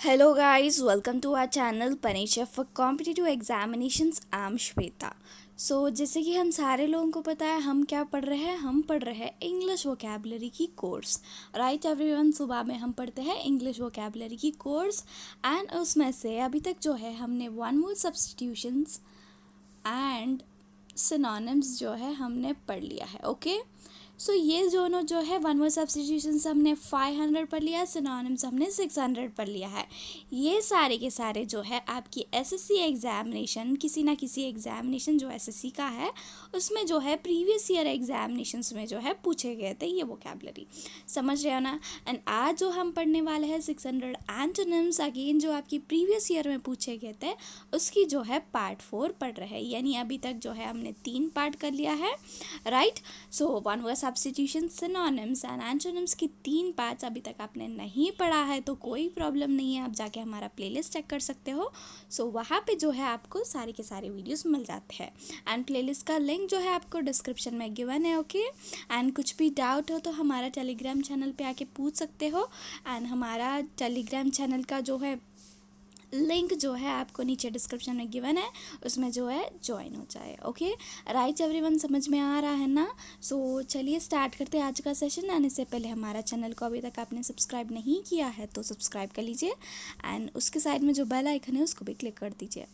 Hello guys, welcome to our channel Panisha for Competitive Examinations. I am Shweta. जैसे कि हम सारे लोगों को पता है हम क्या पढ़ रहे हैं, हम पढ़ रहे हैं इंग्लिश वोकेबलरी की कोर्स. राइट एवरीवन, सुबह में हम पढ़ते हैं इंग्लिश वोकेबलरी की कोर्स एंड उसमें से अभी तक जो है हमने one word substitutions and synonyms जो है हमने पढ़ लिया है. ओके, सो ये दोनों जो है वन वर्ड सब्स्टिट्यूशंस हमने 500 पढ़ लिया, सिनोनिम्स हमने 600 पढ़ लिया है. ये सारे के सारे जो है आपकी एसएससी एग्जामिनेशन, किसी ना किसी एग्जामिनेशन जो एसएससी का है उसमें जो है प्रीवियस ईयर एग्जामिनेशंस में जो है पूछे गए थे ये वोकेबलरी. समझ रहे हो ना. एंड आज जो हम पढ़ने वाले हैं 600 एंटोनिम्स, अगेन जो आपकी प्रीवियस ईयर में पूछे गए थे उसकी जो है पार्ट 4 पढ़ रहे हैं. यानी अभी तक जो है हमने 3 पार्ट कर लिया है. Right, so one word substitution, synonyms and antonyms की 3 पार्ट्स अभी तक आपने नहीं पढ़ा है तो कोई प्रॉब्लम नहीं है, आप जाके हमारा प्लेलिस्ट चेक कर सकते हो. वहाँ पे जो है आपको सारे के सारे वीडियोस मिल जाते हैं एंड प्लेलिस्ट का लिंक जो है आपको डिस्क्रिप्शन में गिवन है. ओके, एंड कुछ भी डाउट हो तो हमारा टेलीग्राम चैनल पे आके पूछ सकते हो एंड हमारा टेलीग्राम चैनल का जो है लिंक जो है आपको नीचे डिस्क्रिप्शन में गिवन है, उसमें जो है ज्वाइन हो जाए. ओके राइट एवरीवन, समझ में आ रहा है ना. चलिए स्टार्ट करते हैं आज का सेशन. आने से पहले हमारा चैनल को अभी तक आपने सब्सक्राइब नहीं किया है तो सब्सक्राइब कर लीजिए एंड उसके साइड में जो बेल आइकन है उसको भी क्लिक कर दीजिए.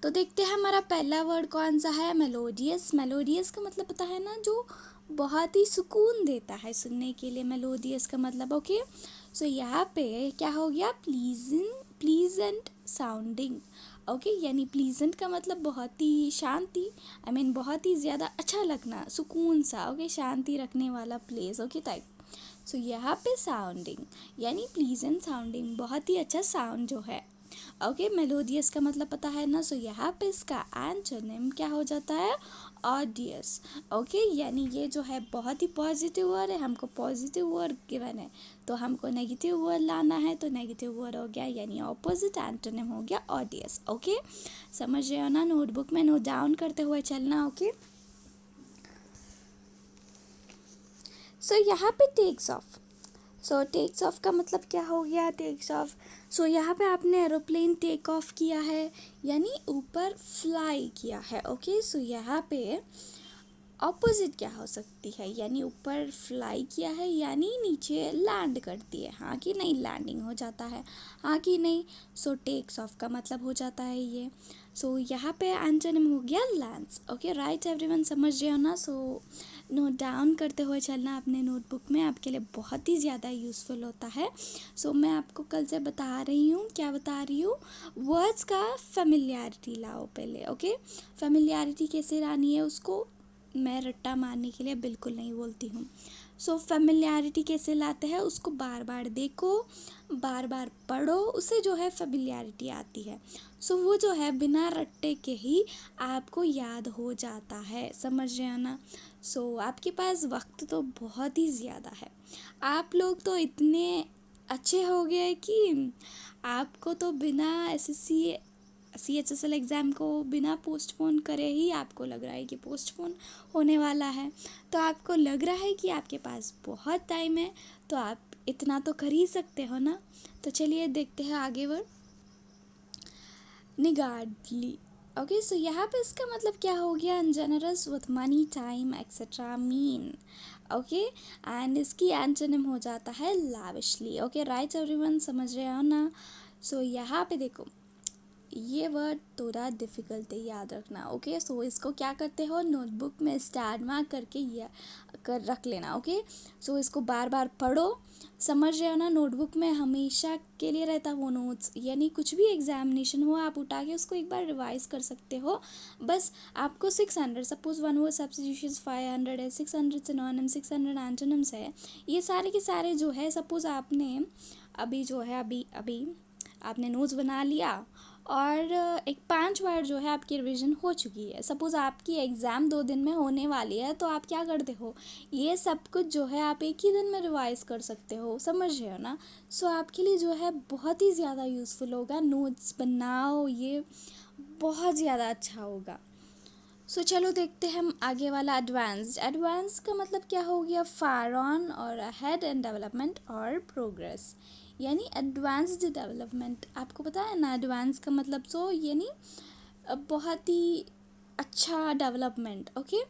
तो देखते हैं हमारा पहला वर्ड कौन सा है. मेलोडियस. मेलोडियस का मतलब पता है ना, जो बहुत ही सुकून देता है सुनने के लिए. मेलोडियस का मतलब ओके. यहाँ पे क्या हो गया, प्लीजेंट साउंडिंग. ओके, यानी प्लीजेंट का मतलब बहुत ही शांति, बहुत ही ज़्यादा अच्छा लगना, सुकून सा. ओके, शांति रखने वाला प्लेस. Okay type. यहाँ पे साउंडिंग यानी प्लीजेंट साउंडिंग, बहुत ही अच्छा साउंड जो है. ओके, मेलोडियस का मतलब पता है ना. यहाँ पे इसका एंटोनिम क्या हो जाता है, ऑडियस. ओके, यानी ये जो है बहुत ही पॉजिटिव वर्ड है, हमको पॉजिटिव वर्ड गिवन है तो हमको नेगेटिव वर्ड लाना है, तो नेगेटिव वर्ड हो गया यानी ऑपोजिट एंटोनिम हो गया ऑडियस. ओके, समझ रहे हो ना. नोटबुक में नोट डाउन करते हुए चलना. ओके, यहाँ पे टेक्स ऑफ. टेक्स ऑफ का मतलब क्या हो गया, टेक्स ऑफ. यहाँ पे आपने एरोप्लेन टेक ऑफ किया है यानी ऊपर फ्लाई किया है. ओके, यहाँ पे ऑपोजिट क्या हो सकती है, यानी ऊपर फ्लाई किया है यानी नीचे लैंड करती है. हाँ कि नहीं, लैंडिंग हो जाता है. हाँ कि नहीं. टेक्स ऑफ का मतलब हो जाता है ये. यहाँ पे एंटोनिम हो गया लैंड्स. ओके राइट एवरीवन, समझ रहे हो ना. नोट डाउन करते हुए चलना अपने नोटबुक में, आपके लिए बहुत ही ज़्यादा यूज़फुल होता है. मैं आपको कल से बता रही हूँ, क्या बता रही हूँ, वर्ड्स का फेमिलियरिटी लाओ पहले. ओके, फेमिलियरिटी कैसे लानी है उसको मैं रट्टा मारने के लिए बिल्कुल नहीं बोलती हूँ. फेमिलियरिटी कैसे लाते हैं, उसको बार बार देखो, बार बार पढ़ो, उससे जो है फेमिलियरिटी आती है. वो जो है बिना रट्टे के ही आपको याद हो जाता है. समझ रहे हो ना. आपके पास वक्त तो बहुत ही ज़्यादा है. आप लोग तो इतने अच्छे हो गए कि आपको तो बिना एसएससी CHSL एग्ज़ाम को बिना पोस्टपोन करे ही आपको लग रहा है कि पोस्टपोन होने वाला है. तो आपको लग रहा है कि आपके पास बहुत टाइम है तो आप इतना तो कर ही सकते हो ना. तो चलिए देखते हैं आगे वर्ड, निगार्डली. ओके, यहाँ पे इसका मतलब क्या हो गया, ungenerous with money, time etcetera mean. Okay, and इसकी एंटोनिम हो जाता है लाविशली. ओके राइट एवरीवन, समझ रहे हो ना. यहाँ पे देखो, ये वर्ड थोड़ा डिफ़िकल्ट है याद रखना. ओके, इसको क्या करते हो, नोटबुक में स्टार मार्क करके या कर रख लेना. ओके, इसको बार बार पढ़ो. समझ रहे हो ना. नोटबुक में हमेशा के लिए रहता वो नोट्स, यानी कुछ भी एग्जामिनेशन हो आप उठा के उसको एक बार रिवाइज कर सकते हो. बस आपको 600, सपोज वन वर्ड सब्स्टिट्यूशंस 500 है, 600 सिनोनिम्स, 600 एंटोनिम्स है. ये सारे के सारे जो है, सपोज आपने अभी जो है अभी आपने नोट्स बना लिया और एक 5 बार जो है आपकी रिवीजन हो चुकी है. सपोज़ आपकी एग्ज़ाम 2 दिन में होने वाली है तो आप क्या करते हो, ये सब कुछ जो है आप एक ही दिन में रिवाइज कर सकते हो. समझ रहे हो ना. आपके लिए जो है बहुत ही ज़्यादा यूज़फुल होगा. नोट्स बनाओ, ये बहुत ज़्यादा अच्छा होगा. सो चलो देखते हैं हम आगे वाला एडवांस्ड। एडवांस का मतलब क्या हो गया? फार ऑन और अहेड इन डेवलपमेंट और प्रोग्रेस, यानी एडवांस्ड डेवलपमेंट। आपको पता है ना एडवांस का मतलब? सो यानी बहुत ही अच्छा डेवलपमेंट। ओके,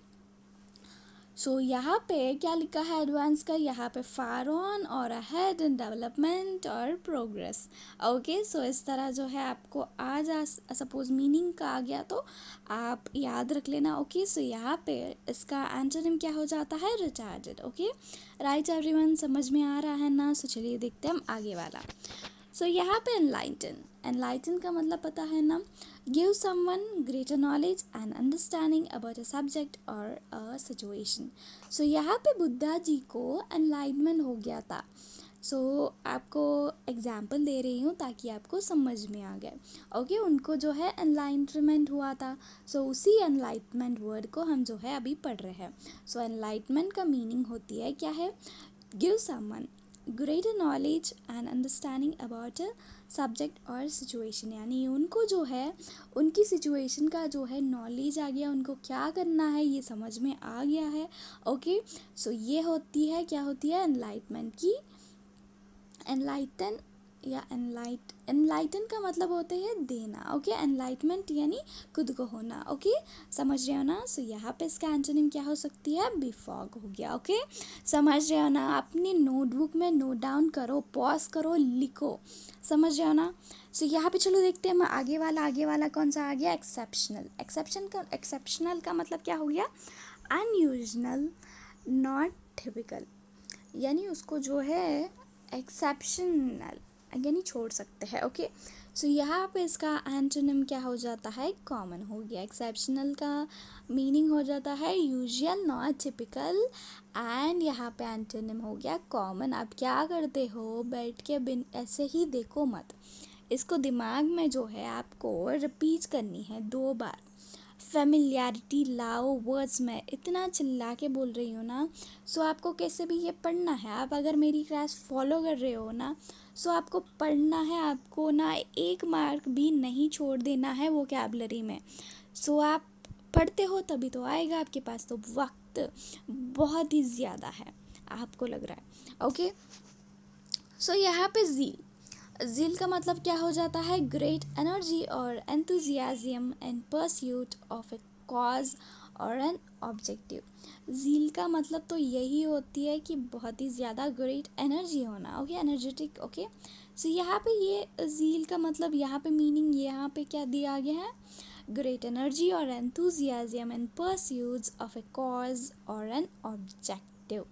सो यहाँ पे क्या लिखा है एडवांस का? यहाँ पे फार ऑन और अहेड इन डेवलपमेंट और प्रोग्रेस। ओके, सो इस तरह जो है आपको आज सपोज मीनिंग का आ गया तो आप याद रख लेना। ओके, सो यहाँ पे इसका एंटोनिम क्या हो जाता है? रिटार्डेड। ओके, राइट एवरीवन, समझ में आ रहा है ना? सो चलिए देखते हैं हम आगे वाला। सो यहाँ पे एनलाइटन। एनलाइटन का मतलब पता है ना? Give someone greater knowledge and understanding about a subject और अ सिचुएशन। सो यहाँ पे बुद्धा जी को एनलाइटमेंट हो गया था। सो आपको एग्जाम्पल दे रही हूँ ताकि आपको समझ में आ गए। ओके, उनको जो है एनलाइटमेंट हुआ था। सो उसी एनलाइटमेंट वर्ड को हम जो है अभी पढ़ रहे हैं। सो एनलाइटमेंट का मीनिंग होती है क्या है? Give someone greater knowledge and understanding about a subject और सिचुएशन, यानी उनको जो है उनकी सिचुएशन का जो है नॉलेज आ गया, उनको क्या करना है ये समझ में आ गया है। ओके, सो ये होती है, क्या होती है? एनलाइटमेंट की। एनलाइटन या एनलाइटन का मतलब होते हैं देना। ओके, एनलाइटमेंट यानी खुद को होना। ओके, समझ रहे हो ना? सो यहाँ पे इसका एंटोनिम क्या हो सकती है? बिफॉग हो गया। ओके, समझ रहे हो ना? अपनी नोटबुक में नोट डाउन करो, पॉज करो, लिखो। समझ रहे हो ना? सो यहाँ पे चलो देखते हैं हम आगे वाला कौन सा आ गया? एक्सेप्शनल। एक्सेप्शनल का मतलब क्या हो गया? अनयूजुअल, नॉट टिपिकल, यानी उसको जो है एक्सेप्शनल यानी छोड़ सकते हैं। ओके, सो यहाँ पे इसका एंटोनिम क्या हो जाता है? कॉमन हो गया। एक्सेप्शनल का मीनिंग हो जाता है यूजुअल, नॉट टिपिकल, एंड यहाँ पे एंटोनिम हो गया कॉमन। आप क्या करते हो? बैठ के बिन ऐसे ही देखो मत, इसको दिमाग में जो है आपको रिपीट करनी है 2 बार। फेमिलियरिटी लाओ वर्ड्स में, इतना चिल्ला के बोल रही हूँ ना। सो आपको कैसे भी ये पढ़ना है। आप अगर मेरी क्लास फॉलो कर रहे हो ना, सो आपको पढ़ना है, आपको ना 1 मार्क भी नहीं छोड़ देना है वोकैबुलरी में। सो आप पढ़ते हो तभी तो आएगा आपके पास, तो वक्त बहुत ही ज़्यादा है आपको लग रहा है। ओके, सो यहाँ पे ज़ील का मतलब क्या हो जाता है? ग्रेट एनर्जी और enthusiasm and pursuit of A cause और एन ऑब्जेक्टिव। ज़ील का मतलब तो यही होती है कि बहुत ही ज़्यादा ग्रेट एनर्जी होना। Okay, energetic. ओके, सो यहाँ पे ये ज़ील का मतलब, यहाँ पे मीनिंग यहाँ पे क्या दिया गया है? ग्रेट एनर्जी और enthusiasm and pursuits of A cause और एन ऑब्जेक्टिव।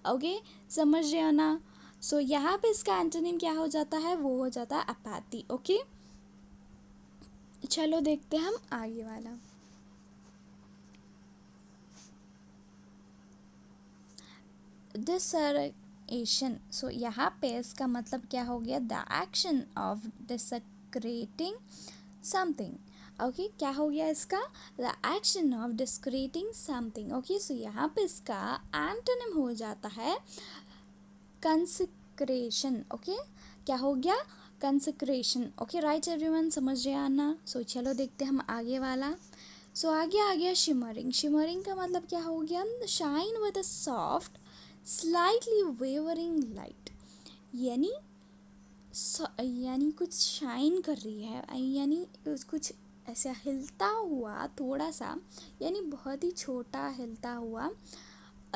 ओके, समझ रहे हो ना? सो यहाँ पे इसका एंटोनिम क्या हो जाता है? वो हो जाता है अपैथी। ओके, चलो देखते हैं हम आगे वाला। डिसक्रेशन। सो यहाँ पे इसका मतलब क्या हो गया? The action of discrediting something. Okay, क्या हो गया इसका? The action of discrediting something. Okay, so यहाँ पे इसका एंटोनिम हो जाता है कंसेक्रेशन। ओके, क्या हो गया? कंसेक्रेशन। ओके, राइट एवरीवन, समझ रहे आना? सो चलो देखते हैं हम आगे वाला। सो आगे आ गया शिमरिंग। शिमरिंग का मतलब क्या हो गया? Shine with a soft slightly wavering light, यानी यानी कुछ शाइन कर रही है, यानी कुछ ऐसा हिलता हुआ थोड़ा सा, यानी बहुत ही छोटा हिलता हुआ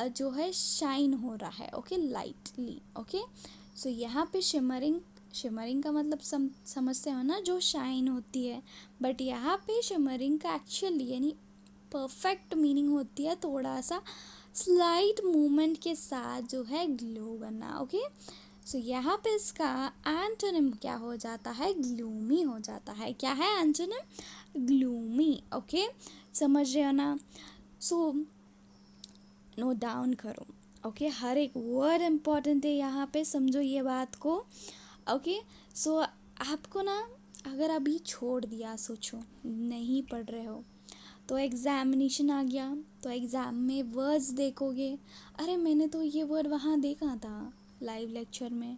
जो है शाइन हो रहा है। Okay, lightly. ओके, सो यहाँ पे शिमरिंग का मतलब समझते हो ना, जो शाइन होती है। बट यहाँ पे शिमरिंग का एक्चुअली यानी परफेक्ट मीनिंग होती है थोड़ा सा स्लाइट मूवमेंट के साथ जो है ग्लो करना। ओके, सो यहाँ पे इसका एंटोनिम क्या हो जाता है? ग्लूमी हो जाता है। क्या है एंटोनिम? ग्लूमी। ओके, समझ रहे हो ना? सो नोट डाउन करो। ओके, हर एक वर्ड इम्पॉर्टेंट है यहाँ पे, समझो ये बात को। ओके, सो आपको ना अगर अभी छोड़ दिया, सोचो नहीं पढ़ रहे हो, तो एग्ज़ामिनेशन आ गया, तो एग्ज़ाम में वर्ड्स देखोगे। अरे मैंने तो ये वर्ड वहाँ देखा था लाइव लेक्चर में,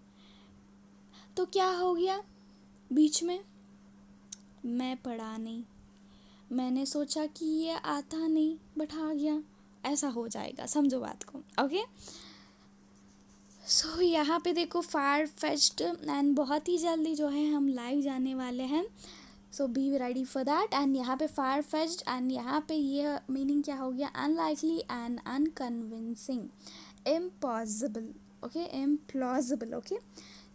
तो क्या हो गया बीच में? मैं पढ़ा नहीं, मैंने सोचा कि ये आता नहीं बट आ गया, ऐसा हो जाएगा, समझो बात को। ओके, सो यहाँ पे देखो फार फेच्ड, एंड बहुत ही जल्दी जो है हम लाइव जाने वाले हैं, so be ready for that. And यहाँ पे फार फेच्ड, एंड यहाँ पे ये मीनिंग क्या हो गया, unlikely and unconvincing, impossible, okay, implausible. Okay,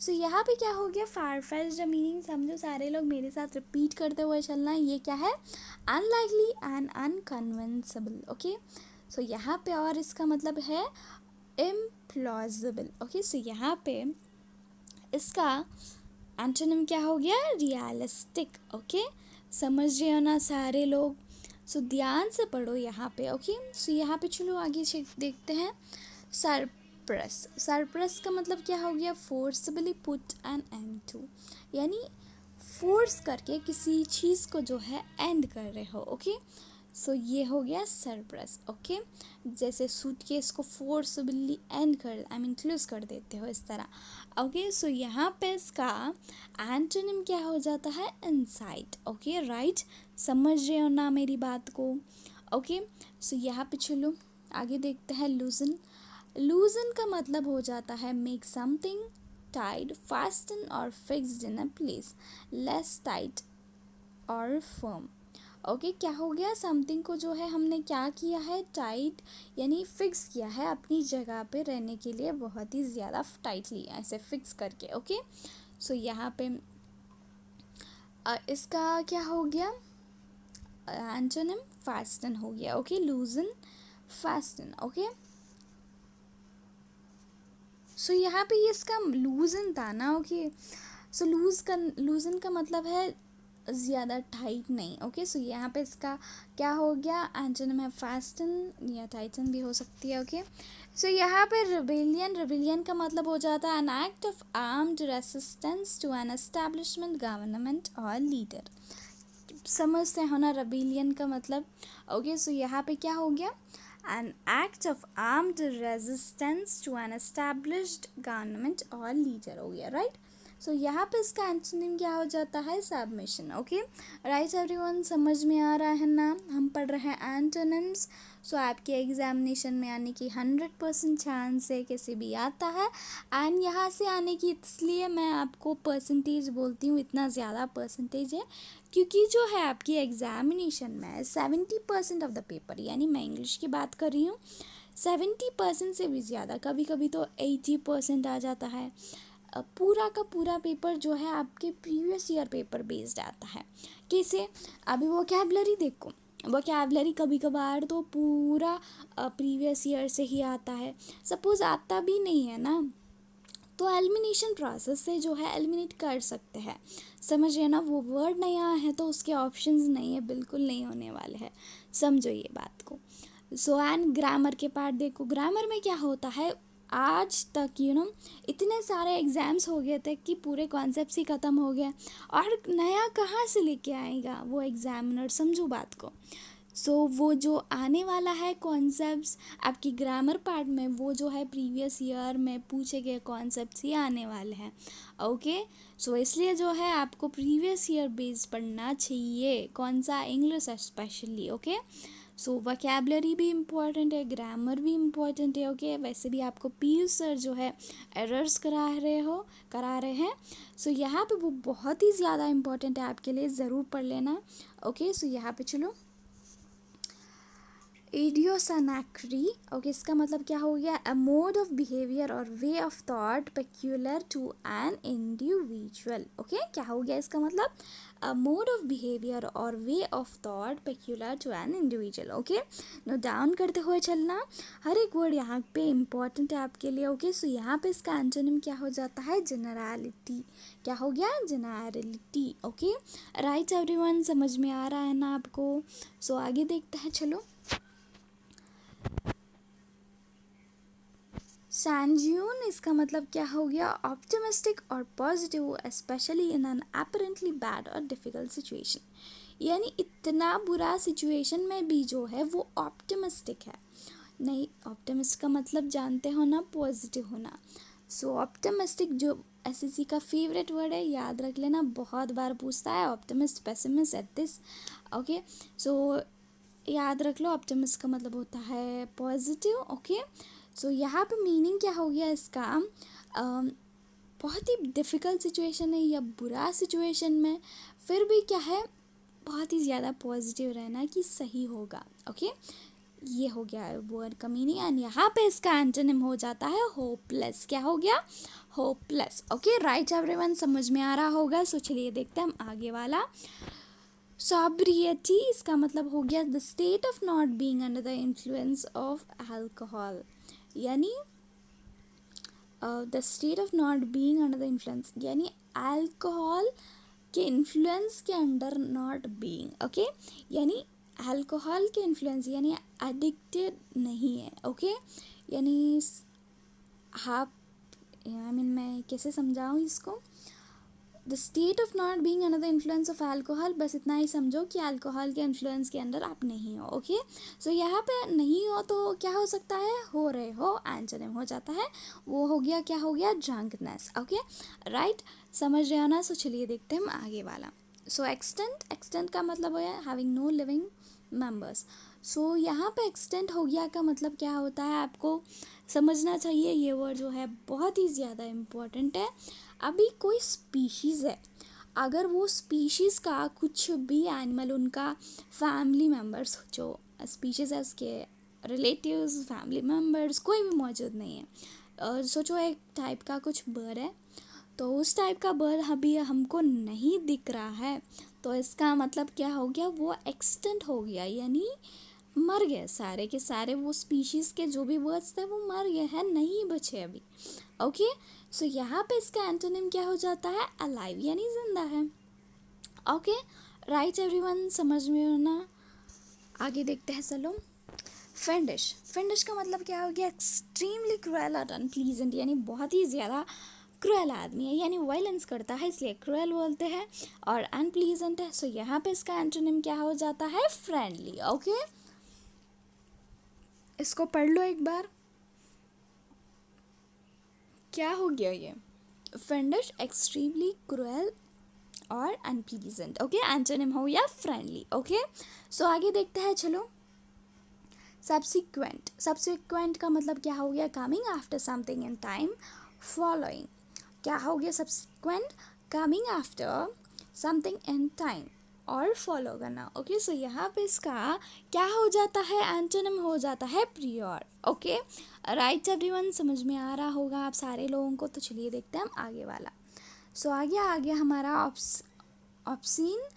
so यहाँ पे क्या हो गया, फार फेच्ड मीनिंग समझो सारे लोग मेरे साथ रिपीट करते हुए चलना, ये क्या है, अनलाइकली एंड अनकन्विंसिबल। ओके, सो यहाँ पे और इसका मतलब है इम्प्लॉजिबल। ओके, सो यहाँ पे इसका एंटोनिम क्या हो गया, रियलिस्टिक। ओके, समझ रहे हो ना सारे लोग, सो ध्यान से पढ़ो यहाँ पे। ओके, सो यहाँ पे चलो आगे देखते हैं, सरप्रेस। सरप्रेस का मतलब क्या हो गया, forcibly put an end to, यानी फोर्स करके किसी चीज़ को जो है एंड कर रहे हो। ओके, सो ये हो गया सरप्रेस। ओके, जैसे सूटकेस को फोर्सबली एंड कर, आई मीन क्लोज कर देते हो, इस तरह। ओके, सो यहाँ पे इसका एंटोनिम क्या हो जाता है, इनसाइट। ओके, राइट, समझ रहे हो ना मेरी बात को। ओके, सो यहाँ पे चलो आगे देखते हैं, लूजन। लूजन का मतलब हो जाता है मेक समथिंग टाइट, फास्टन और fixed in a place, less tight और फर्म। ओके, क्या हो गया, समथिंग को जो है हमने क्या किया है, टाइट, यानी फिक्स किया है अपनी जगह पे रहने के लिए, बहुत ही ज़्यादा टाइटली ऐसे फिक्स करके। ओके, सो यहाँ पे इसका क्या हो गया, एंटोनिम फास्टन हो गया। Okay, लूजन, fasten. ओके, सो यहाँ पे ये इसका लूजन था ना। ओके, सो लूजन का मतलब है ज़्यादा टाइट नहीं। ओके, सो यहाँ पे इसका क्या हो गया, एंटोनिम है फास्टन या टाइटन भी हो सकती है। ओके, सो यहाँ पे रिबेलियन, रिबेलियन का मतलब हो जाता है an act of armed resistance to an establishment, government और लीडर। समझते हो ना रिबेलियन का मतलब। ओके, सो यहाँ पे क्या हो गया, an act of armed resistance to an established government or leader हो गया, राइट। सो यहाँ पे इसका एंटोनिम क्या हो जाता है, सबमिशन। ओके, राइट एवरीवन, समझ में आ रहा है ना, हम पढ़ रहे हैं एंटोनिम्स। सो आपके एग्जामिनेशन में आने की 100% चांस है, किसी भी आता है। एंड यहाँ से आने की इसलिए मैं आपको परसेंटेज बोलती हूँ, इतना ज़्यादा परसेंटेज है क्योंकि जो है आपकी एग्जामिनेशन में 70% ऑफ द पेपर, यानी मैं इंग्लिश की बात कर रही हूँ, 70% से भी ज़्यादा, कभी कभी तो 80% आ जाता है। पूरा का पूरा पेपर जो है आपके प्रीवियस ईयर पेपर बेस्ड आता है। कैसे, अभी वोकैबुलरी देखो, वोकैबुलरी कभी कभार तो पूरा प्रीवियस ईयर से ही आता है, सपोज़ आता भी नहीं है ना, तो एलिमिनेशन प्रोसेस से जो है एलिमिनेट कर सकते हैं। समझ रहे ना, वो वर्ड नहीं आया है तो उसके ऑप्शंस नहीं है, बिल्कुल नहीं होने वाले हैं, समझो ये बात को। सो एंड ग्रामर के पार्ट देखो, ग्रामर में क्या होता है, आज तक इतने सारे एग्ज़ाम्स हो गए थे कि पूरे कॉन्सेप्ट्स ही ख़त्म हो गए, और नया कहाँ से लेके आएगा वो एग्ज़ामिनर, समझो बात को। सो वो जो आने वाला है कॉन्सेप्ट्स आपकी ग्रामर पार्ट में, वो जो है प्रीवियस ईयर में पूछे गए कॉन्सेप्ट्स ही आने वाले हैं। ओके, सो इसलिए जो है आपको प्रीवियस ईयर बेस्ड पढ़ना चाहिए, कौन सा, इंग्लिश स्पेशली। ओके, सो वोकैबुलरी भी इम्पॉर्टेंट है, ग्रामर भी इम्पॉर्टेंट है। ओके, वैसे भी आपको पीयू सर जो है एरर्स करा रहे हैं, सो यहाँ पे वो बहुत ही ज़्यादा इम्पॉर्टेंट है आपके लिए, ज़रूर पढ़ लेना। ओके, सो यहाँ पे चलो, इडियोसैक्रेसी। ओके, इसका मतलब क्या हो गया, अ मोड ऑफ बिहेवियर और way of thought peculiar to an individual. Okay, क्या हो गया इसका मतलब, अ मोड ऑफ बिहेवियर और way of thought peculiar to an individual. Okay, note down करते हुए चलना, हर एक वर्ड यहाँ पे इम्पॉर्टेंट है आपके लिए। ओके, सो यहाँ पे इसका एंटोनिम क्या हो जाता है, जनरलिटी। क्या हो गया, जनरलिटी। ओके, राइट एवरीवन, समझ में आ रहा है ना आपको। सो आगे देखते हैं, चलो। सैंग्यून, इसका मतलब क्या हो गया, ऑप्टिमिस्टिक और positive, specially in an apparently bad और डिफ़िकल्ट सिचुएशन, यानी इतना बुरा सिचुएशन में भी जो है वो ऑप्टिमिस्टिक है। नहीं, ऑप्टिमिस्ट का मतलब जानते हो ना, पॉजिटिव होना। सो ऑप्टिमिस्टिक जो एसएससी का फेवरेट वर्ड है, याद रख लेना, बहुत बार पूछता है ऑप्टिमिस्ट, पेसिमिस्ट, एथिस्ट। ओके, सो याद रख लो, ऑप्टिमिस्ट का मतलब होता है पॉजिटिव। ओके, सो यहाँ पे मीनिंग क्या हो गया इसका, बहुत ही डिफ़िकल्ट सिचुएशन है या बुरा सिचुएशन में फिर भी क्या है, बहुत ही ज़्यादा पॉजिटिव रहना कि सही होगा। ओके, ये हो गया है वर्ड का मीनिंग। एंड यहाँ पे इसका एंटोनिम हो जाता है होपलेस। क्या हो गया, होपलेस। ओके, राइट एवरीवन, समझ में आ रहा होगा। सो चलिए देखते हैं हम आगे वाला। सॉब्रियटी, इसका मतलब हो गया the state of not being under the influence of alcohol, यानी the state of not being under the influence, यानी अल्कोहल के इन्फ्लुएंस के अंडर नॉट बीइंग। ओके, यानी अल्कोहल के इन्फ्लुएंस यानी एडिक्टेड नहीं है। ओके, यानी आप मैं कैसे समझाऊँ इसको, the state of not being under the influence of alcohol, बस इतना ही समझो कि अल्कोहल के इन्फ्लुएंस के अंदर आप नहीं हो। ओके, सो यहाँ पे नहीं हो तो क्या हो सकता है, हो रहे हो, एंटोनिम हो जाता है, वो हो गया, क्या हो गया, ड्रंकनेस। ओके, राइट, समझ रहे हो ना। सो चलिए देखते हैं हम आगे वाला। सो एक्सटेंट, एक्सटेंट का मतलब है हैविंग नो लिविंग मेंबर्स। सो यहाँ पे एक्सटेंट हो गया का मतलब क्या होता है, आपको समझना चाहिए। ये वर्ड जो है बहुत ही ज़्यादा इम्पोर्टेंट है। अभी कोई स्पीशीज़ है, अगर वो स्पीशीज़ का कुछ भी एनिमल, उनका फैमिली मेम्बर्स, जो स्पीशीज़ है उसके रिलेटिव्स, फैमिली मेम्बर्स कोई भी मौजूद नहीं है, सोचो एक टाइप का कुछ बर्ड है, तो उस टाइप का बर्ड अभी हमको नहीं दिख रहा है, तो इसका मतलब क्या हो गया, वो एक्सटेंट हो गया, यानी मर गए सारे के सारे। वो स्पीशीज़ के जो भी बर्ड्स थे वो मर गए हैं, नहीं बचे अभी। ओके, सो यहाँ पे इसका एंटोनिम क्या हो जाता है, अलाइव, यानी जिंदा है। ओके, राइट एवरीवन, समझ में हो ना। आगे देखते हैं, चलो। फिंडिश, फिंडिश का मतलब क्या हो गया, एक्सट्रीमली क्रूएल और अनप्लीजेंट, यानी बहुत ही ज़्यादा क्रूएल आदमी है, यानी वायलेंस करता है, इसलिए क्रूएल बोलते हैं। और अनप्लीजेंट है, सो यहाँ पे इसका एंटोनिम क्या हो जाता है, फ्रेंडली। ओके, इसको पढ़ लो एक बार, क्या हो गया ये, फिंडिश, एक्सट्रीमली क्रूएल और अनप्लीजेंट। ओके, एंटोनिम हो या फ्रेंडली। ओके, सो आगे देखते हैं, चलो। सब्सिक्वेंट, सब्सिक्वेंट का मतलब क्या हो गया, coming after something in time, following. क्या हो गया, subsequent, coming after something in time, और फॉलो करना। ओके, सो यहाँ पे इसका क्या हो जाता है, एंटोनिम हो जाता है प्रियोर। ओके, राइट एवरीवन, समझ में आ रहा होगा आप सारे लोगों को। तो चलिए देखते हैं हम आगे वाला। सो आगे हमारा ऑप्शन,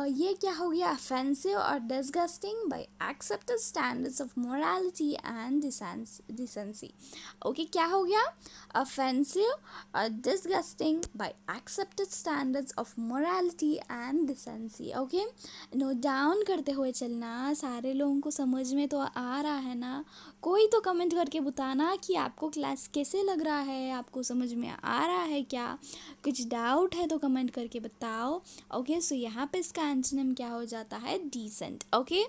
ये क्या हो गया, ऑफेंसिव और disgusting by accepted standards of morality and decency. Okay, क्या हो गया, ऑफेंसिव और disgusting by accepted standards of morality and decency. Okay, note down करते हुए चलना, सारे लोगों को समझ में तो आ रहा है ना। कोई तो कमेंट करके बताना कि आपको क्लास कैसे लग रहा है, आपको समझ में आ रहा है क्या, कुछ डाउट है तो कमेंट करके बताओ। ओके, सो यहाँ पे इसका एंटोनिम क्या हो जाता है, डिसेंट। ओके,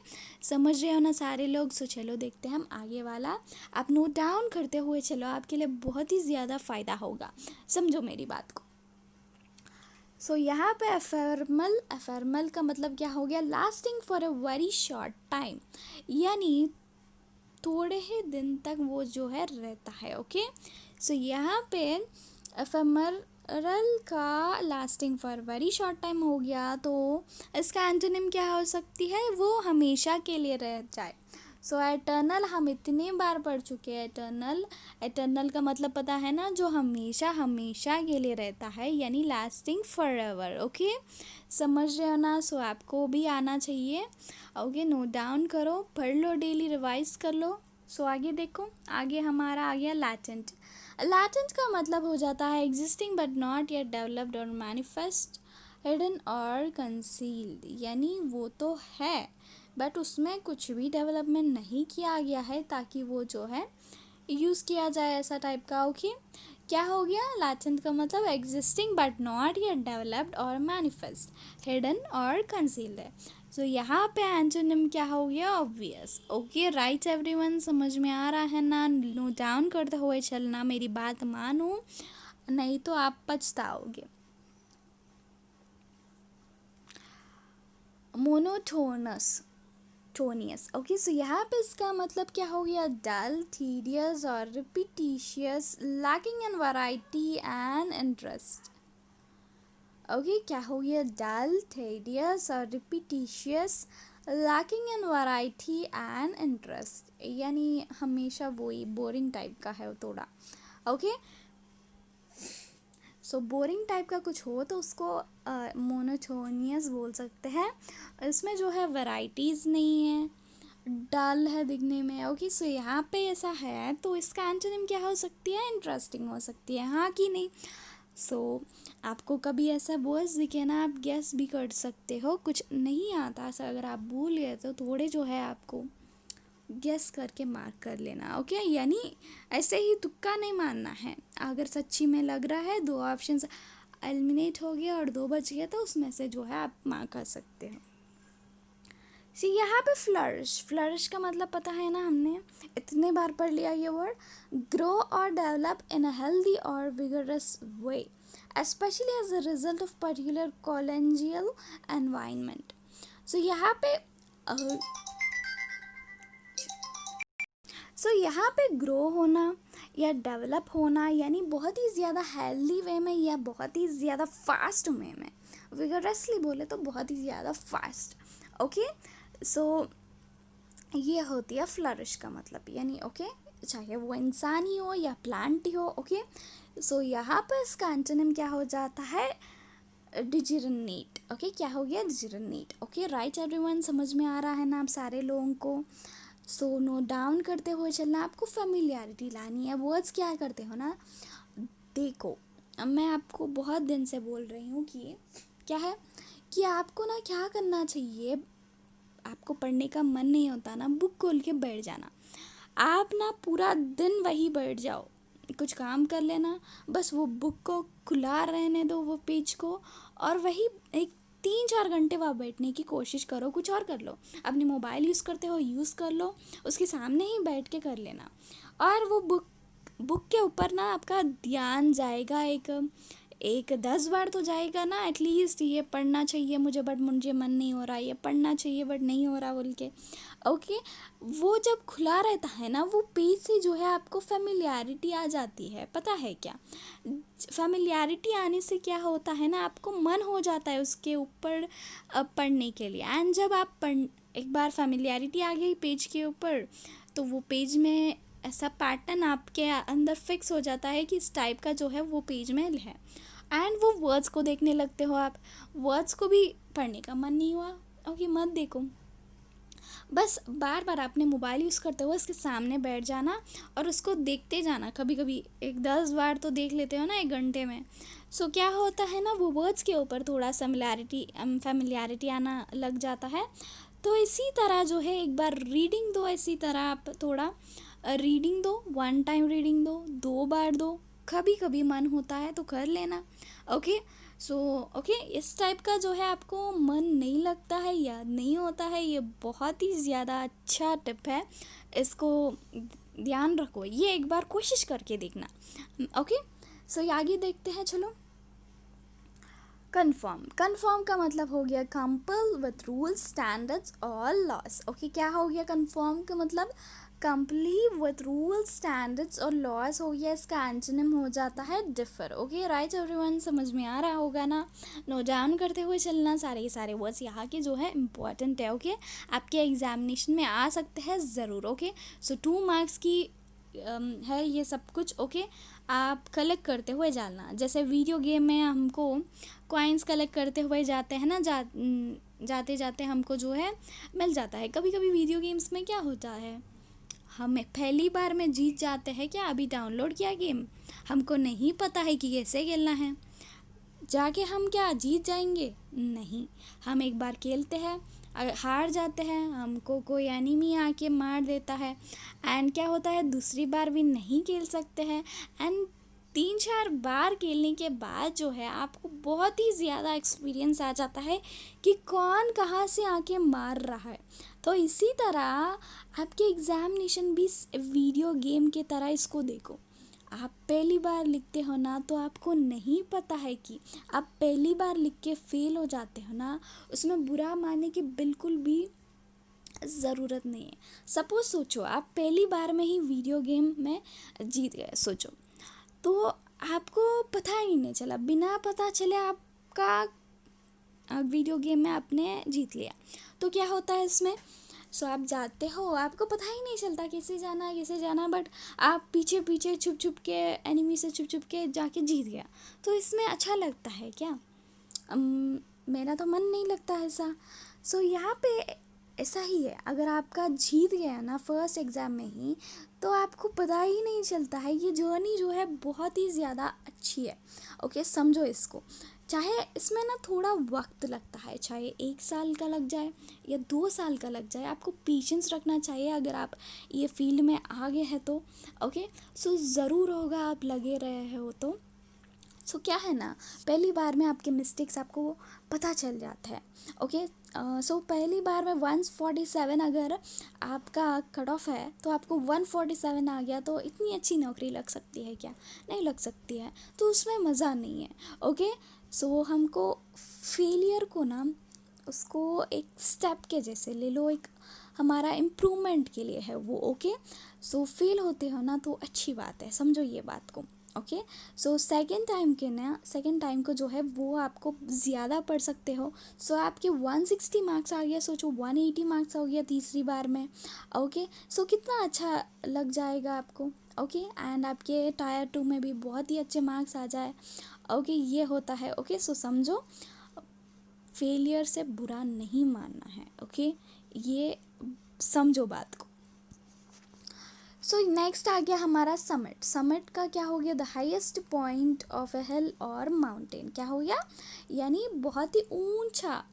समझ रहे हो ना सारे लोग। सो चलो देखते हैं हम आगे वाला। आप नोट डाउन करते हुए चलो, आपके लिए बहुत ही ज़्यादा फ़ायदा होगा, समझो मेरी बात को। सो यहाँ पे एफर्मल, एफर्मल का मतलब क्या हो गया, lasting for a very short time, यानी थोड़े ही दिन तक वो जो है रहता है। ओके, सो यहाँ पे एफेमरल का lasting for very short time हो गया, तो इसका एंटोनिम क्या हो सकती है, वो हमेशा के लिए रह जाए। सो एटर्नल हम इतने बार पढ़ चुके हैं, एटर्नल, एटर्नल का मतलब पता है ना, जो हमेशा हमेशा के लिए रहता है, यानी लास्टिंग फॉर एवर। ओके, समझ रहे हो ना। सो आपको भी आना चाहिए। ओके, नोट डाउन करो, पढ़ लो, डेली रिवाइज कर लो। सो आगे देखो, आगे हमारा आ गया लैटेंट। लैटेंट का मतलब हो जाता है existing but not yet developed और मैनिफेस्ट, हिडन और कंसील्ड, यानी वो तो है बट उसमें कुछ भी डेवलपमेंट नहीं किया गया है ताकि वो जो है यूज़ किया जाए, ऐसा टाइप का। ओके, क्या हो गया, लैटेंट का मतलब existing but not yet developed और मैनिफेस्ट, हिडन और कंसील्ड है। सो यहाँ पे एंटोनिम क्या हो गया, ऑब्वियस। ओके, राइट एवरीवन, समझ में आ रहा है ना। नोट डाउन करते हुए चलना, मेरी बात मानो। नहीं तो आप पछताओगे। Monotonous, Stoinis. ओके, सो यहाँ पे इसका मतलब क्या हो गया? डल, थीडियस और repetitious, lacking in variety and interest. Okay, क्या हो गया? डल, थीडियस और repetitious, lacking in variety and interest, यानी हमेशा वही बोरिंग टाइप का है थोड़ा। ओके, सो बोरिंग टाइप का कुछ हो तो उसको मोनोटोनियस बोल सकते हैं। इसमें जो है वैराइटीज़ नहीं है, डल है दिखने में। ओके, सो यहाँ पे ऐसा है तो इसका एंटोनिम क्या हो सकती है? इंटरेस्टिंग हो सकती है, हाँ कि नहीं? सो आपको कभी ऐसा वर्ड्स दिखे ना, आप गेस भी कर सकते हो। कुछ नहीं आता ऐसा, अगर आप भूल गए तो थोड़े जो है आपको गेस करके मार्क कर लेना। ओके, यानी ऐसे ही तुक्का नहीं मारना है। अगर सच्ची में लग रहा है, दो ऑप्शंस एलिमिनेट हो गया और दो बच गया, तो उसमें से जो है आप मार्क कर सकते हो। सी यहाँ पे फ्लरिश, फ्लरिश का मतलब पता है ना, हमने इतने बार पढ़ लिया ये वर्ड। ग्रो और डेवलप इन अ हेल्दी और vigorous way, especially as a result of particular collegial environment. सो यहाँ पे यहाँ पे ग्रो होना या डेवलप होना यानी बहुत ही ज़्यादा हेल्दी वे में या बहुत ही ज़्यादा फास्ट वे में। विगरसली बोले तो बहुत ही ज़्यादा फास्ट। ओके, सो ये होती है फ्लरिश का मतलब, यानी ओके, चाहे वो इंसान ही हो या प्लांट ही हो। ओके, सो यहाँ पर इसका एंटोनिम क्या हो जाता है? डिजरनेट। ओके, क्या हो गया? डिजरनेट। ओके, राइट एवरीवन, समझ में आ रहा है ना आप सारे लोगों को? सो नोट डाउन करते हुए चलना, आपको फेमिलियरिटी लानी है। वर्ड्स क्या करते हो ना, देखो मैं आपको बहुत दिन से बोल रही हूँ कि क्या है कि आपको ना क्या करना चाहिए, आपको पढ़ने का मन नहीं होता ना, बुक खोल के बैठ जाना। आप ना पूरा दिन वही बैठ जाओ, कुछ काम कर लेना, बस वो बुक को खुला रहने दो, वो पेज को, और वही एक 3-4 घंटे वहाँ बैठने की कोशिश करो। कुछ और कर लो, अपनी मोबाइल यूज़ करते हो यूज़ कर लो, उसके सामने ही बैठ के कर लेना। और वो बुक के ऊपर ना आपका ध्यान जाएगा, एक 10 बार तो जाएगा ना एटलीस्ट, ये पढ़ना चाहिए मुझे बट मुझे मन नहीं हो रहा, ये पढ़ना चाहिए बट नहीं हो रहा बोल के। ओके, वो जब खुला रहता है ना, वो पेज से जो है आपको फेमिलियरिटी आ जाती है। पता है क्या? फेमिलियरिटी आने से क्या होता है ना, आपको मन हो जाता है उसके ऊपर पढ़ने के लिए। एंड जब आप एक बार फेमिलियरिटी आ गई पेज के ऊपर, तो वो पेज में ऐसा पैटर्न आपके अंदर फिक्स हो जाता है कि इस टाइप का जो है वो पेज में है। एंड वो वर्ड्स को देखने लगते हो आप, वर्ड्स को भी पढ़ने का मन नहीं हुआ, ओके मत देखो, बस बार बार अपने मोबाइल यूज़ करते हुए इसके सामने बैठ जाना और उसको देखते जाना। कभी कभी 10 बार तो देख लेते हो ना 1 घंटे में। सो क्या होता है ना, वो वर्ड्स के ऊपर थोड़ा फेमिलियरिटी आना लग जाता है। तो इसी तरह जो है एक बार रीडिंग दो, इसी तरह आप थोड़ा रीडिंग दो, 1 टाइम रीडिंग दो, 2 बार दो, कभी कभी मन होता है तो कर लेना। ओके, सो ओके, इस टाइप का जो है आपको मन नहीं लगता है, याद नहीं होता है, ये बहुत ही ज़्यादा अच्छा टिप है, इसको ध्यान रखो, ये एक बार कोशिश करके देखना। ओके, सो आगे देखते हैं, चलो। कन्फर्म का मतलब हो गया कंपल विथ रूल्स, स्टैंडर्ड्स और लॉस। ओके, क्या हो गया कन्फर्म का मतलब? कंप्लीट विथ रूल्स, स्टैंडर्ड्स और लॉस हो गया। इसका एंटोनिम हो जाता है डिफर। ओके, राइट एवरीवन, समझ में आ रहा होगा ना? नोट डाउन करते हुए चलना, सारे के सारे वर्ड्स यहाँ के जो है इम्पॉर्टेंट है। ओके, आपके एग्जामिनेशन में आ सकते हैं ज़रूर। ओके, सो 2 मार्क्स की है ये सब कुछ। ओके, आप कलेक्ट करते हुए जाना, जैसे वीडियो गेम में हमको कॉइन्स कलेक्ट करते हुए जाते हैं ना, जाते जाते हमको जो है मिल जाता है। कभी कभी वीडियो गेम्स में क्या होता है, हमें पहली बार में जीत जाते हैं, क्या अभी डाउनलोड किया गेम, हमको नहीं पता है कि कैसे खेलना है, जाके हम क्या जीत जाएंगे? नहीं, हम एक बार खेलते हैं, हार जाते हैं, हमको कोई एनिमी आके मार देता है, एंड क्या होता है, दूसरी बार भी नहीं खेल सकते हैं। एंड 3-4 बार खेलने के बाद जो है आपको बहुत ही ज़्यादा एक्सपीरियंस आ जाता है कि कौन कहाँ से आके मार रहा है। तो इसी तरह आपके एग्ज़ामिनेशन भी वीडियो गेम के तरह इसको देखो। आप पहली बार लिखते हो ना, तो आपको नहीं पता है कि आप पहली बार लिख के फेल हो जाते हो ना, उसमें बुरा मानने की बिल्कुल भी ज़रूरत नहीं है। सपोज सोचो आप पहली बार में ही वीडियो गेम में जीत गए, सोचो, तो आपको पता ही नहीं चला, बिना पता चले आपका वीडियो गेम में आपने जीत लिया, तो क्या होता है इसमें? सो आप जाते हो, आपको पता ही नहीं चलता कैसे जाना, बट आप पीछे पीछे छुप छुप के, एनिमी से छुप छुप के जाके जीत गया, तो इसमें अच्छा लगता है क्या? मेरा तो मन नहीं लगता ऐसा। सो यहाँ पे ऐसा ही है, अगर आपका जीत गया ना फर्स्ट एग्ज़ाम में ही, तो आपको पता ही नहीं चलता है। ये जर्नी जो है बहुत ही ज़्यादा अच्छी है। ओके, समझो इसको। चाहे इसमें ना थोड़ा वक्त लगता है, चाहे 1 साल का लग जाए या 2 साल का लग जाए, आपको पेशेंस रखना चाहिए अगर आप ये फील्ड में आगे हैं तो। ओके, सो ज़रूर होगा आप लगे रहे हो तो। सो क्या है ना, पहली बार में आपके मिस्टेक्स आपको पता चल जाता है। ओके, सो पहली बार में 147 अगर आपका कट ऑफ है, तो आपको 147 आ गया, तो इतनी अच्छी नौकरी लग सकती है क्या? नहीं लग सकती है, तो उसमें मज़ा नहीं है। ओके, सो हमको फेलियर को ना, उसको एक स्टेप के जैसे ले लो, एक हमारा इम्प्रूवमेंट के लिए है वो। ओके, सो फेल होते हो ना, तो अच्छी बात है, समझो ये बात को। ओके, सो सेकेंड टाइम को जो है वो आपको ज़्यादा पढ़ सकते हो। सो आपके 160 मार्क्स आ गया, सोचो 180 मार्क्स हो गया तीसरी बार में। ओके, सो कितना अच्छा लग जाएगा आपको। ओके, एंड आपके टायर 2 में भी बहुत ही अच्छे मार्क्स आ जाए। ओके, ये होता है। ओके, सो समझो, फेलियर से बुरा नहीं मानना है। ओके, ये समझो बात को। सो नेक्स्ट आ गया हमारा समिट। समिट का क्या हो गया? द हाईएस्ट पॉइंट ऑफ ए हिल और माउंटेन। क्या हो गया? यानी बहुत ही ऊंचा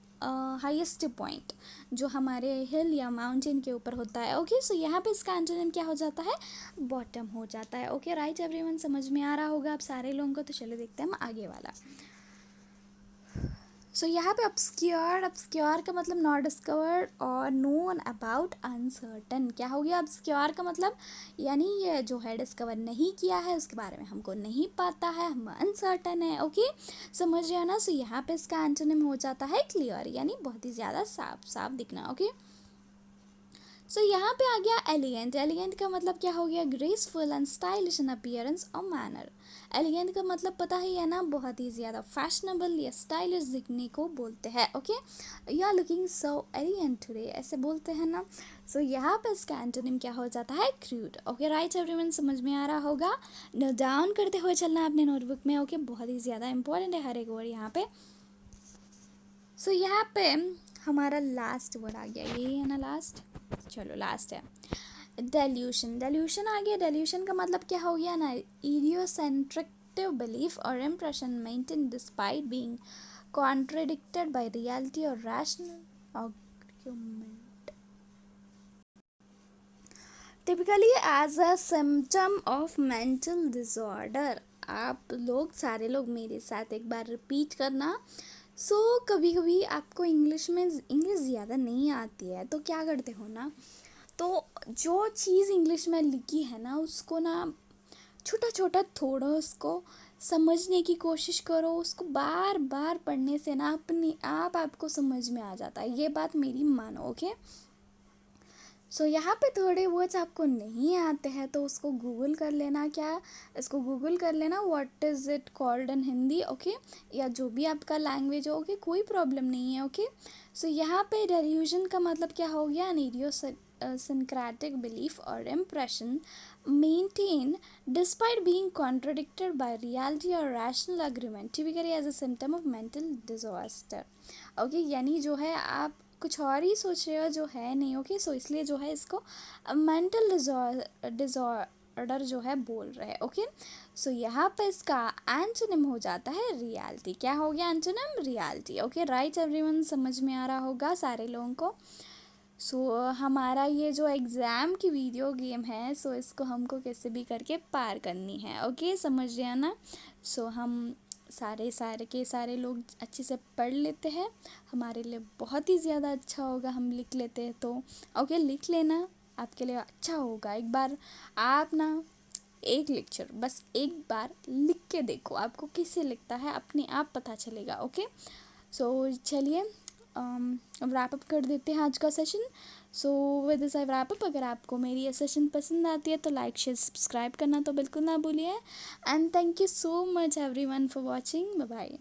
हाईएस्ट पॉइंट जो हमारे हिल या माउंटेन के ऊपर होता है। ओके, सो यहाँ पे इसका एंटोनिम क्या हो जाता है? बॉटम हो जाता है। ओके, राइट एवरीवन, समझ में आ रहा होगा आप सारे लोगों को। तो चलो देखते हैं हम आगे वाला। सो यहाँ पे obscure का मतलब नॉट डिस्कवर्ड और नोन अबाउट अनसर्टन। क्या हो गया? obscure का मतलब यानी ये जो है डिस्कवर नहीं किया है, उसके बारे में हमको नहीं पता है, हम अनसर्टन है। ओके, समझ रहे हो ना? सो यहाँ पे इसका एंटोनिम हो जाता है क्लियर, यानी बहुत ही ज़्यादा साफ साफ दिखना। ओके, सो यहाँ पे आ गया एलिगेंट। एलिगेंट का मतलब क्या हो गया? Graceful and stylish in appearance और मैनर। एलिगेंट का मतलब पता ही है ना, बहुत ही ज़्यादा फैशनेबल या स्टाइलिश दिखने को बोलते हैं। Okay, you are looking so elegant today, ऐसे बोलते हैं ना। सो यहाँ पे इसका एंटोनिम क्या हो जाता है? क्रूड। ओके, राइट एवरीवन, समझ में आ रहा होगा। नोट डाउन करते हुए चलना अपने नोटबुक में। ओके, बहुत ही ज़्यादा इंपॉर्टेंट है हर एक वर्ड यहाँ पे। सो यहाँ पे हमारा लास्ट वर्ड आ गया, यही है ना लास्ट? चलो लास्ट है डेल्यूशन। डेल्यूशन आ गया। डेल्यूशन का मतलब क्या हो गया ना? इडियोसेंट्रिक बिलीफ और impression maintain despite being contradicted by reality और rational argument, typically as a symptom of mental disorder. आप लोग सारे लोग मेरे साथ एक बार रिपीट करना। सो कभी कभी आपको इंग्लिश ज़्यादा नहीं आती है, तो क्या करते हो ना, तो जो चीज़ इंग्लिश में लिखी है ना, उसको ना छोटा छोटा थोड़ा उसको समझने की कोशिश करो। उसको बार बार पढ़ने से ना अपने आप आपको समझ में आ जाता है। ये बात मेरी मानो। ओके, सो यहाँ पे थोड़े वर्ड्स आपको नहीं आते हैं, तो उसको गूगल कर लेना। क्या? इसको गूगल कर लेना, what is it called in Hindi. Okay, या जो भी आपका लैंग्वेज हो। ओके, कोई प्रॉब्लम नहीं है। ओके, सो यहाँ पे डेल्यूजन का मतलब क्या हो गया? An idiosyncratic belief or impression maintained despite being contradicted by reality or rational agreement, typically as a symptom of mental disaster. Okay, यानी जो है आप कुछ और ही सोच रहे हो जो है नहीं। ओके, सो इसलिए जो है इसको मेंटल डिसऑर्डर जो है बोल रहे हैं। ओके, सो यहाँ पे इसका एंटोनिम हो जाता है रियलिटी। क्या हो गया antonym? Reality. Okay, right everyone, समझ में आ रहा होगा सारे लोगों को। सो हमारा ये जो एग्ज़ाम की वीडियो गेम है, सो इसको हमको कैसे भी करके पार करनी है। ओके, समझ रहे हैं ना? सो हम सारे लोग अच्छे से पढ़ लेते हैं, हमारे लिए बहुत ही ज़्यादा अच्छा होगा हम लिख लेते हैं तो। ओके, लिख लेना, आपके लिए अच्छा होगा। एक बार आप ना एक लेक्चर बस एक बार लिख के देखो, आपको किससे लिखता है अपने आप पता चलेगा। ओके, सो चलिए रैप अप कर देते हैं आज का session. So with this I wrap up. अगर आपको मेरी ये सेशन पसंद आती है तो लाइक शेयर सब्सक्राइब करना तो बिल्कुल ना भूलिए। And thank you so much everyone for watching. Bye bye.